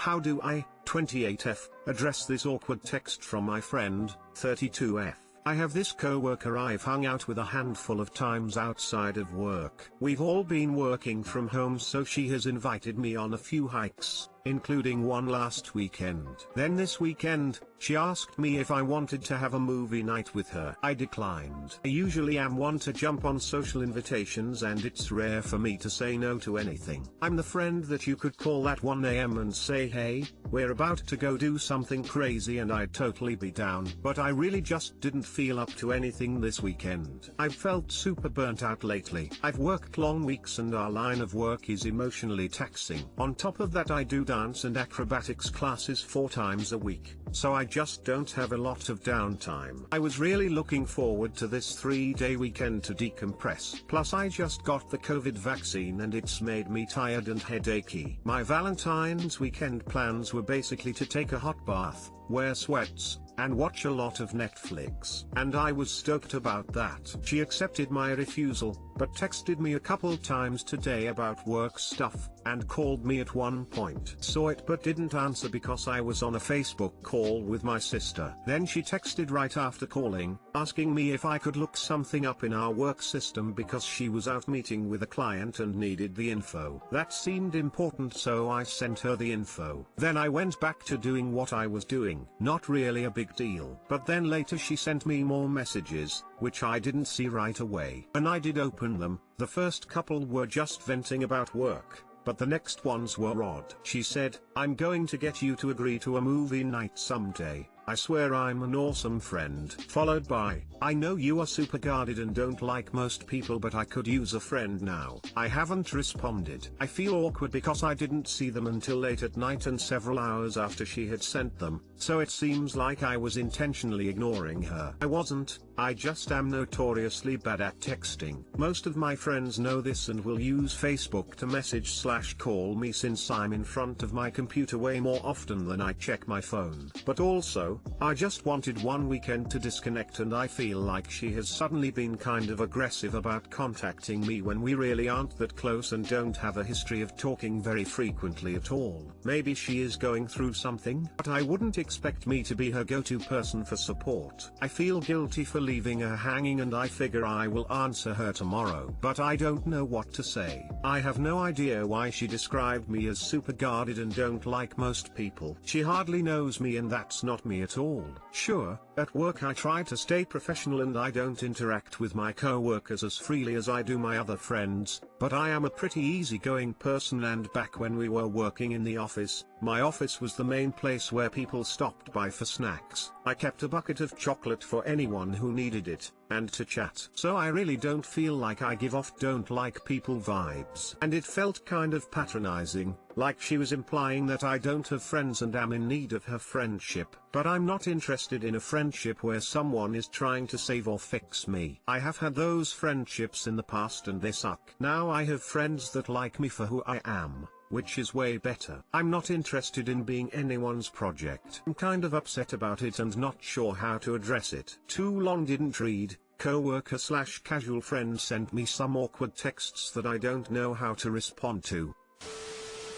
How do I, 28F, address this awkward text from my friend, 32F? I have this coworker I've hung out with a handful of times outside of work. We've all been working from home, so she has invited me on a few hikes, including one last weekend. Then this weekend, she asked me if I wanted to have a movie night with her. I declined. I usually am one to jump on social invitations, and it's rare for me to say no to anything. I'm the friend that you could call at 1 AM and say, hey, we're about to go do something crazy, and I'd totally be down. But I really just didn't feel up to anything this weekend. I've felt super burnt out lately. I've worked long weeks and our line of work is emotionally taxing. On top of that, I do dance and acrobatics classes 4 times a week, so I just don't have a lot of downtime. I was really looking forward to this 3-day weekend to decompress. Plus I just got the COVID vaccine and it's made me tired and headachy. My Valentine's weekend plans were basically to take a hot bath, wear sweats, and watch a lot of Netflix. And I was stoked about that. She accepted my refusal, but texted me a couple times today about work stuff, and called me at one point. Saw it but didn't answer because I was on a Facebook call with my sister. Then she texted right after calling, asking me if I could look something up in our work system because she was out meeting with a client and needed the info. That seemed important, so I sent her the info. Then I went back to doing what I was doing. Not really a big deal. But then later she sent me more messages, which I didn't see right away. When I did open them, the first couple were just venting about work, but the next ones were odd. She said, I'm going to get you to agree to a movie night someday. I swear I'm an awesome friend. Followed by, I know you are super guarded and don't like most people, but I could use a friend now. I haven't responded. I feel awkward because I didn't see them until late at night and several hours after she had sent them, so it seems like I was intentionally ignoring her. I wasn't, I just am notoriously bad at texting. Most of my friends know this and will use Facebook to message/call me since I'm in front of my computer way more often than I check my phone. But also, I just wanted one weekend to disconnect, and I feel like she has suddenly been kind of aggressive about contacting me when we really aren't that close and don't have a history of talking very frequently at all. Maybe she is going through something, but I wouldn't expect me to be her go-to person for support. I feel guilty for leaving her hanging, and I figure I will answer her tomorrow, but I don't know what to say. I have no idea why she described me as super guarded and don't like most people. She hardly knows me, and that's not me at all. Sure, at work I try to stay professional and I don't interact with my co-workers as freely as I do my other friends, but I am a pretty easygoing person, and back when we were working in the office, my office was the main place where people stopped by for snacks. I kept a bucket of chocolate for anyone who needed it, and to chat. So I really don't feel like I give off don't like people vibes. And it felt kind of patronizing, like she was implying that I don't have friends and am in need of her friendship. But I'm not interested in a friendship where someone is trying to save or fix me. I have had those friendships in the past and they suck. Now I have friends that like me for who I am, which is way better. I'm not interested in being anyone's project. I'm kind of upset about it and not sure how to address it. Too long didn't read. Coworker/casual friend sent me some awkward texts that I don't know how to respond to.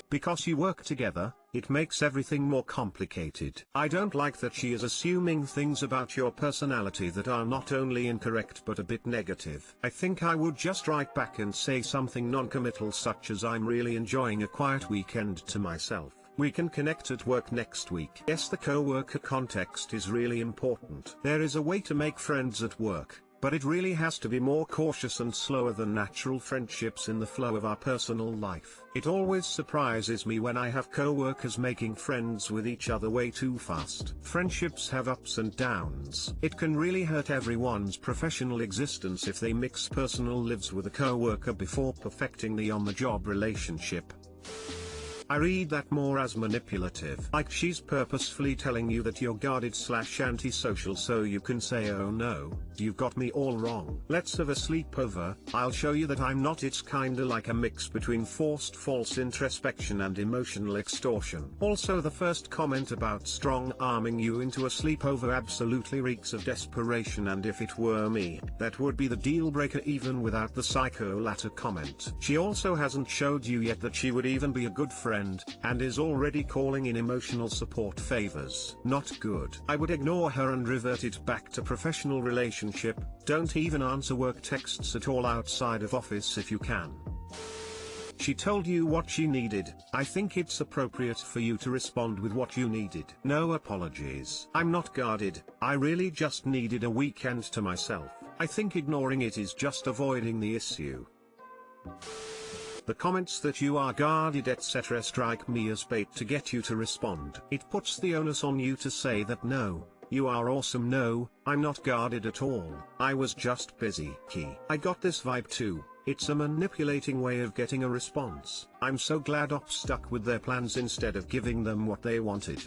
Because you work together, it makes everything more complicated. I don't like that she is assuming things about your personality that are not only incorrect but a bit negative. I think I would just write back and say something non-committal, such as I'm really enjoying a quiet weekend to myself. We can connect at work next week. Yes, the coworker context is really important. There is a way to make friends at work, but it really has to be more cautious and slower than natural friendships in the flow of our personal life. It always surprises me when I have coworkers making friends with each other way too fast. Friendships have ups and downs. It can really hurt everyone's professional existence if they mix personal lives with a coworker before perfecting the on-the-job relationship. I read that more as manipulative, like she's purposefully telling you that you're guarded/antisocial so you can say oh no. You've got me all wrong. Let's have a sleepover, I'll show you that I'm not. It's kinda like a mix between forced false introspection and emotional extortion. Also, the first comment about strong-arming you into a sleepover absolutely reeks of desperation, and if it were me, that would be the deal breaker even without the psycho latter comment. She also hasn't showed you yet that she would even be a good friend, and is already calling in emotional support favors. Not good. I would ignore her and revert it back to professional relationship. Don't even answer work texts at all outside of office if you can. She told you what she needed. I think it's appropriate for you to respond with what you needed. No apologies. I'm not guarded. I really just needed a weekend to myself. I think ignoring it is just avoiding the issue. The comments that you are guarded etc. strike me as bait to get you to respond. It puts the onus on you to say that no, you are awesome. No, I'm not guarded at all. I was just busy. I got this vibe too. It's a manipulating way of getting a response. I'm so glad ops stuck with their plans instead of giving them what they wanted.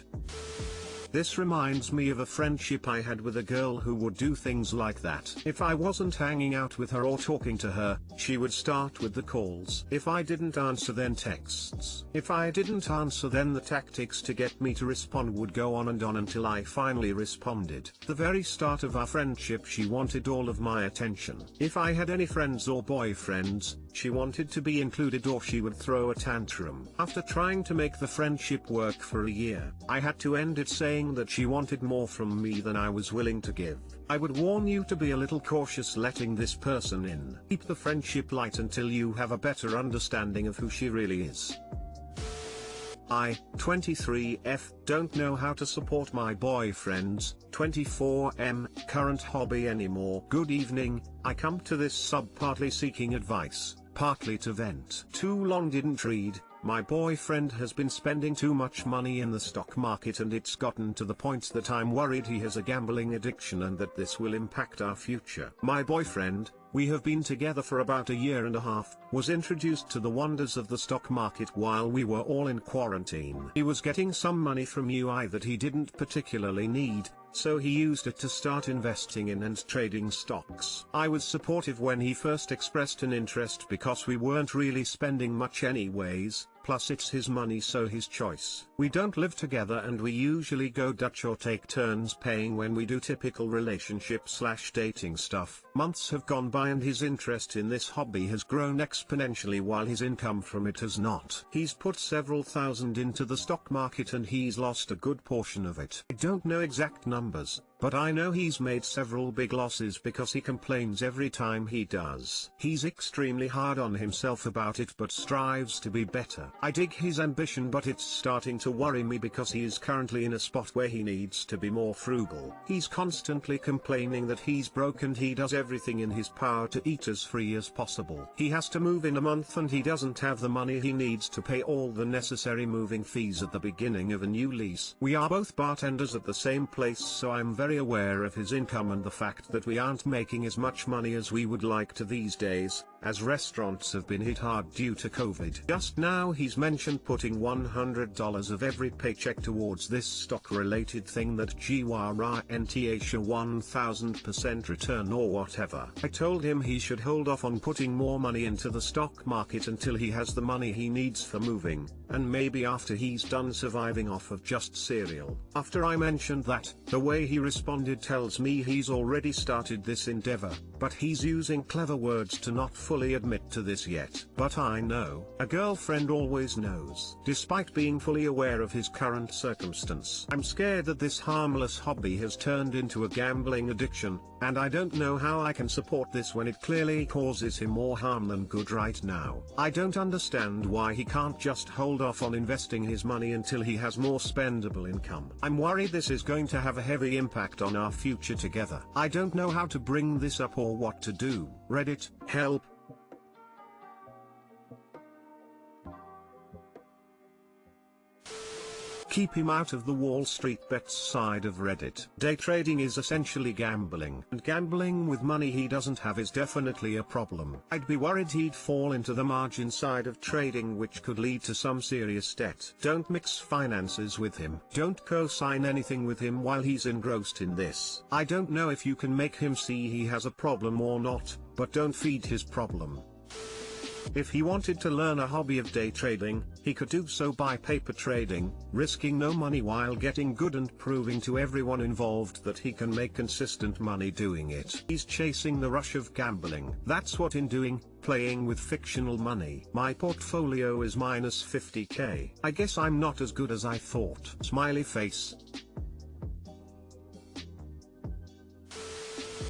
This reminds me of a friendship I had with a girl who would do things like that. If I wasn't hanging out with her or talking to her, she would start with the calls. If I didn't answer, then texts. If I didn't answer, then the tactics to get me to respond would go on and on until I finally responded. The very start of our friendship, she wanted all of my attention. If I had any friends or boyfriends, she wanted to be included or she would throw a tantrum. After trying to make the friendship work for a year, I had to end it saying that she wanted more from me than I was willing to give. I would warn you to be a little cautious letting this person in. Keep the friendship light until you have a better understanding of who she really is. I, 23F, don't know how to support my boyfriend's 24M current hobby anymore. Good evening, I come to this sub partly seeking advice, partly to vent. Too long didn't read. My boyfriend has been spending too much money in the stock market, and it's gotten to the point that I'm worried he has a gambling addiction and that this will impact our future. My boyfriend, we have been together for about a year and a half, was introduced to the wonders of the stock market while we were all in quarantine. He was getting some money from UI that he didn't particularly need, so he used it to start investing in and trading stocks. I was supportive when he first expressed an interest because we weren't really spending much anyways, plus it's his money so his choice. We don't live together and we usually go Dutch or take turns paying when we do typical relationship/dating stuff. Months have gone by and his interest in this hobby has grown exponentially while his income from it has not. He's put several thousand into the stock market and he's lost a good portion of it. I don't know exact numbers, but I know he's made several big losses because he complains every time he does. He's extremely hard on himself about it but strives to be better. I dig his ambition, but it's starting to worry me because he is currently in a spot where he needs to be more frugal. He's constantly complaining that he's broke and he does everything in his power to eat as free as possible. He has to move in a month and he doesn't have the money he needs to pay all the necessary moving fees at the beginning of a new lease. We are both bartenders at the same place, so I'm very aware of his income and the fact that we aren't making as much money as we would like to these days, as restaurants have been hit hard due to COVID. Just now he's mentioned putting $100 of every paycheck towards this stock-related thing that guarantees a 1000% return or whatever. I told him he should hold off on putting more money into the stock market until he has the money he needs for moving, and maybe after he's done surviving off of just cereal. After I mentioned that, the way he responded tells me he's already started this endeavor, but he's using clever words to not fully admit to this yet. But I know, a girlfriend always knows. Despite being fully aware of his current circumstance, I'm scared that this harmless hobby has turned into a gambling addiction, and I don't know how I can support this when it clearly causes him more harm than good right now. I don't understand why he can't just hold off on investing his money until he has more spendable income. I'm worried this is going to have a heavy impact on our future together. I don't know how to bring this up or what to do. Reddit, help. keep him out of the Wall Street bets side of Reddit. Day trading is essentially gambling, and gambling with money he doesn't have is definitely a problem. I'd be worried he'd fall into the margin side of trading, which could lead to some serious debt. Don't mix finances with him. Don't co-sign anything with him while he's engrossed in this. I don't know if you can make him see he has a problem or not, but don't feed his problem. If he wanted to learn a hobby of day trading, he could do so by paper trading, risking no money while getting good and proving to everyone involved that he can make consistent money doing it. He's chasing the rush of gambling. That's what in doing, playing with fictional money. My portfolio is minus 50k. I guess I'm not as good as I thought. Smiley face.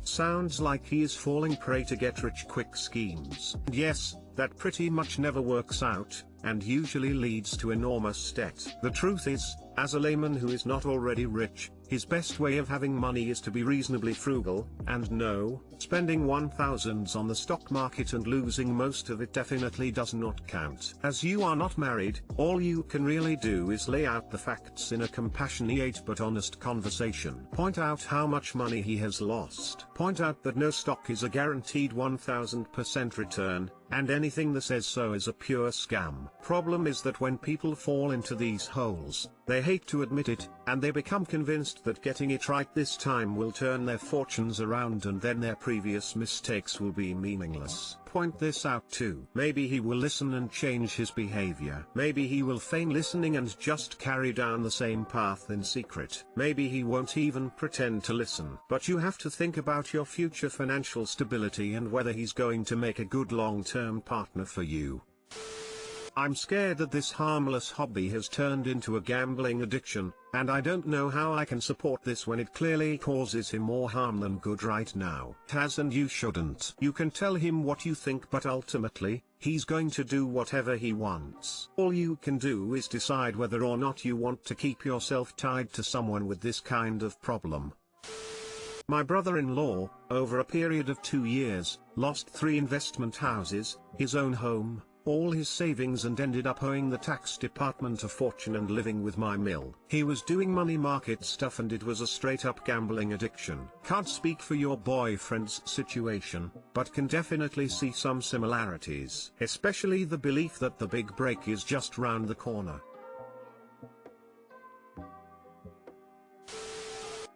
Sounds like he is falling prey to get-rich-quick schemes. And yes, that pretty much never works out, and usually leads to enormous debt. The truth is, as a layman who is not already rich, his best way of having money is to be reasonably frugal, and no, spending 1000s on the stock market and losing most of it definitely does not count. As you are not married, all you can really do is lay out the facts in a compassionate but honest conversation. Point out how much money he has lost. Point out that no stock is a guaranteed 1000% return, and anything that says so is a pure scam. Problem is that when people fall into these holes, they hate to admit it, and they become convinced that getting it right this time will turn their fortunes around, and then their previous mistakes will be meaningless. Point this out too. Maybe he will listen and change his behavior. Maybe he will feign listening and just carry down the same path in secret. Maybe he won't even pretend to listen. But you have to think about your future financial stability and whether he's going to make a good long-term partner for you. I'm scared that this harmless hobby has turned into a gambling addiction, and I don't know how I can support this when it clearly causes him more harm than good right now. It has, and you shouldn't. You can tell him what you think, but ultimately, he's going to do whatever he wants. All you can do is decide whether or not you want to keep yourself tied to someone with this kind of problem. My brother-in-law, over a period of 2 years, lost 3 investment houses, his own home, all his savings, and ended up owing the tax department a fortune and living with my mill. He was doing money market stuff, and it was a straight-up gambling addiction. Can't speak for your boyfriend's situation, but can definitely see some similarities, especially the belief that the big break is just round the corner.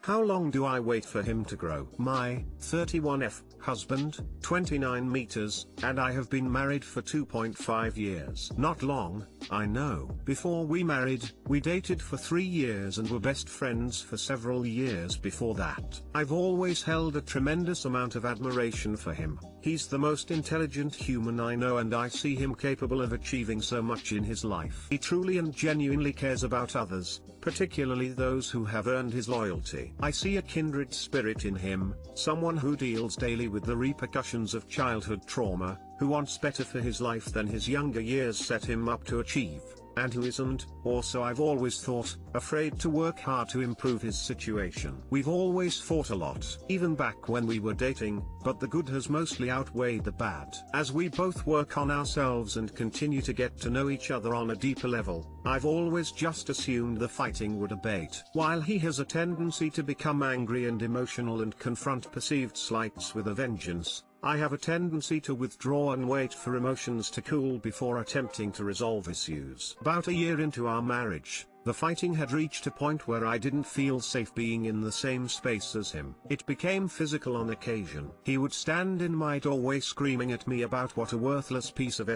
How long do I wait for him to grow? My 31F husband, 29 meters, and I have been married for 2.5 years. Not long, I know. Before we married, we dated for 3 years and were best friends for several years before that. I've always held a tremendous amount of admiration for him. He's the most intelligent human I know, and I see him capable of achieving so much in his life. He truly and genuinely cares about others, particularly those who have earned his loyalty. I see a kindred spirit in him, someone who deals daily with the repercussions of childhood trauma, who wants better for his life than his younger years set him up to achieve, and who isn't, or so I've always thought, afraid to work hard to improve his situation. We've always fought a lot, even back when we were dating, but the good has mostly outweighed the bad. As we both work on ourselves and continue to get to know each other on a deeper level, I've always just assumed the fighting would abate. While he has a tendency to become angry and emotional and confront perceived slights with a vengeance, I have a tendency to withdraw and wait for emotions to cool before attempting to resolve issues. About a year into our marriage, the fighting had reached a point where I didn't feel safe being in the same space as him. It became physical on occasion. He would stand in my doorway screaming at me about what a worthless piece of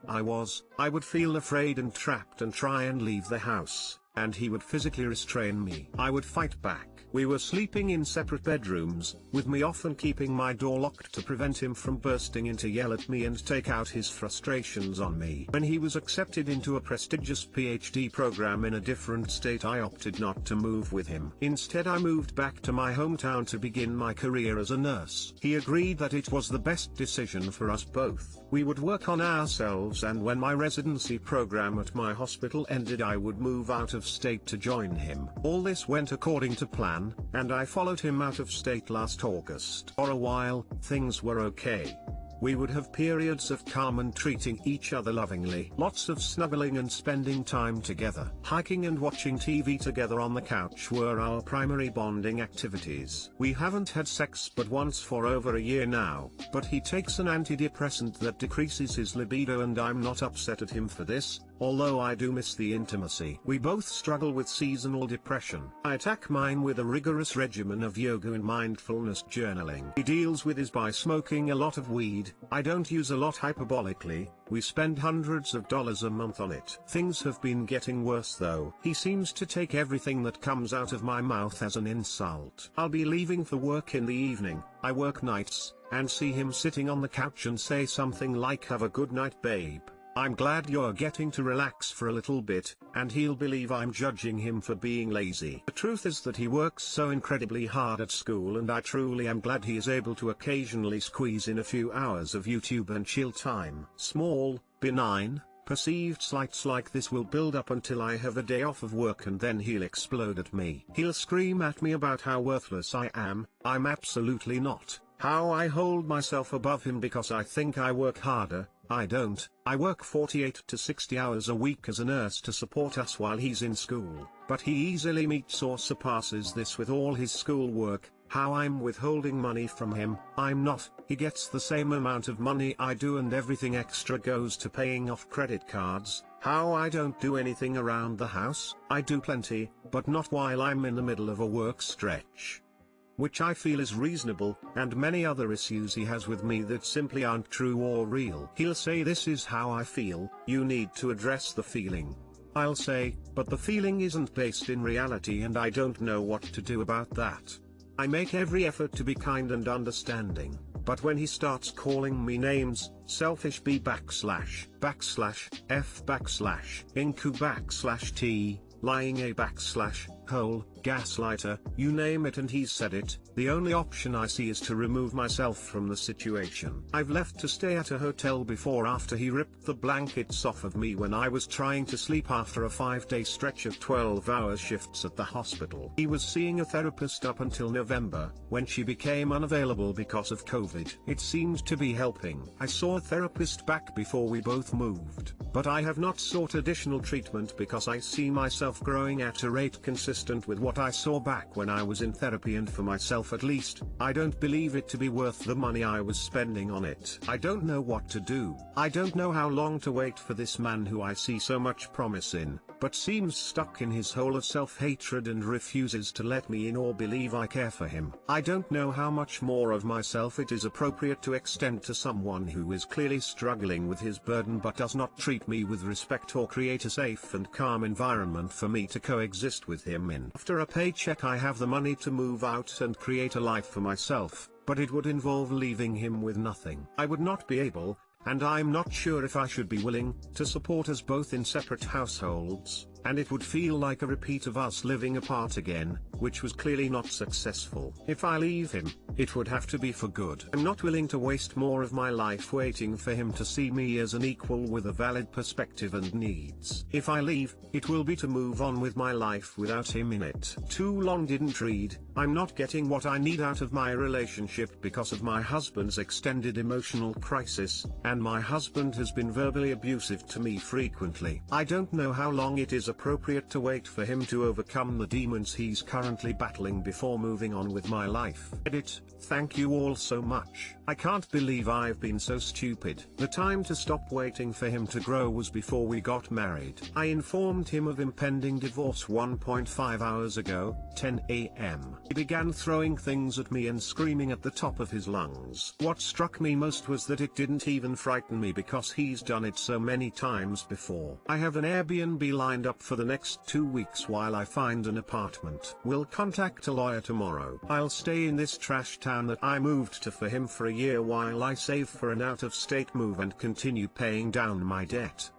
I was. I would feel afraid and trapped and try and leave the house, and he would physically restrain me. I would fight back. We were sleeping in separate bedrooms, with me often keeping my door locked to prevent him from bursting in to yell at me and take out his frustrations on me. When he was accepted into a prestigious PhD program in a different state, I opted not to move with him. Instead, I moved back to my hometown to begin my career as a nurse. He agreed that it was the best decision for us both. We would work on ourselves, and when my residency program at my hospital ended, I would move out of state to join him. All this went according to plan, and I followed him out of state last August. For a while, things were okay. we would have periods of calm and treating each other lovingly. Lots of snuggling and spending time together. Hiking and watching TV together on the couch were our primary bonding activities. We haven't had sex but once for over a year now, but he takes an antidepressant that decreases his libido and I'm not upset at him for this, although I do miss the intimacy. We both struggle with seasonal depression. I attack mine with a rigorous regimen of yoga and mindfulness journaling. He deals with his by smoking a lot of weed. I don't use a lot hyperbolically, we spend hundreds of dollars a month on it. Things have been getting worse though. He seems to take everything that comes out of my mouth as an insult. I'll be leaving for work in the evening, I work nights, and see him sitting on the couch and say something like "Have a good night, babe. I'm glad you're getting to relax for a little bit," and he'll believe I'm judging him for being lazy. The truth is that he works so incredibly hard at school and I truly am glad he is able to occasionally squeeze in a few hours of YouTube and chill time. Small, benign, perceived slights like this will build up until I have a day off of work and then he'll explode at me. He'll scream at me about how worthless I am. I'm absolutely not. How I hold myself above him because I think I work harder. I don't. I work 48 to 60 hours a week as a nurse to support us while he's in school, but he easily meets or surpasses this with all his schoolwork. How I'm withholding money from him, I'm not. He gets the same amount of money I do and everything extra goes to paying off credit cards. How I don't do anything around the house, I do plenty, but not while I'm in the middle of a work stretch. Which I feel is reasonable, and many other issues he has with me that simply aren't true or real. He'll say "This is how I feel, you need to address the feeling." I'll say, "But the feeling isn't based in reality and I don't know what to do about that." I make every effort to be kind and understanding, but when he starts calling me names, selfish B backslash, F backslash, Inku backslash T, lying A backslash, hole, gaslighter, you name it and he's said it, the only option I see is to remove myself from the situation. I've left to stay at a hotel before after he ripped the blankets off of me when I was trying to sleep after a 5-day stretch of 12-hour shifts at the hospital. He was seeing a therapist up until November, when she became unavailable because of COVID. It seemed to be helping. I saw a therapist back before we both moved, but I have not sought additional treatment because I see myself growing at a rate consistent with what I saw back when I was in therapy, and for myself at least, I don't believe it to be worth the money I was spending on it. I don't know what to do. I don't know how long to wait for this man who I see so much promise in, but seems stuck in his hole of self-hatred and refuses to let me in or believe I care for him. I don't know how much more of myself it is appropriate to extend to someone who is clearly struggling with his burden but does not treat me with respect or create a safe and calm environment for me to coexist with him in. After a paycheck I have the money to move out and create a life for myself, but it would involve leaving him with nothing. I would not be able, and I'm not sure if I should be willing, to support us both in separate households, and it would feel like a repeat of us living apart again, which was clearly not successful. If I leave him, it would have to be for good. I'm not willing to waste more of my life waiting for him to see me as an equal with a valid perspective and needs. If I leave, it will be to move on with my life without him in it. Too long didn't read. I'm not getting what I need out of my relationship because of my husband's extended emotional crisis, and my husband has been verbally abusive to me frequently. I don't know how long it is appropriate to wait for him to overcome the demons he's currently battling before moving on with my life. Edit. Thank you all so much. I can't believe I've been so stupid. The time to stop waiting for him to grow was before we got married. I informed him of impending divorce 1.5 hours ago, 10 a.m. He began throwing things at me and screaming at the top of his lungs. What struck me most was that it didn't even frighten me because he's done it so many times before. I have an Airbnb lined up for the next 2 weeks while I find an apartment. We'll contact a lawyer tomorrow. I'll stay in this trash town that I moved to for him for a year while I save for an out-of-state move and continue paying down my debt.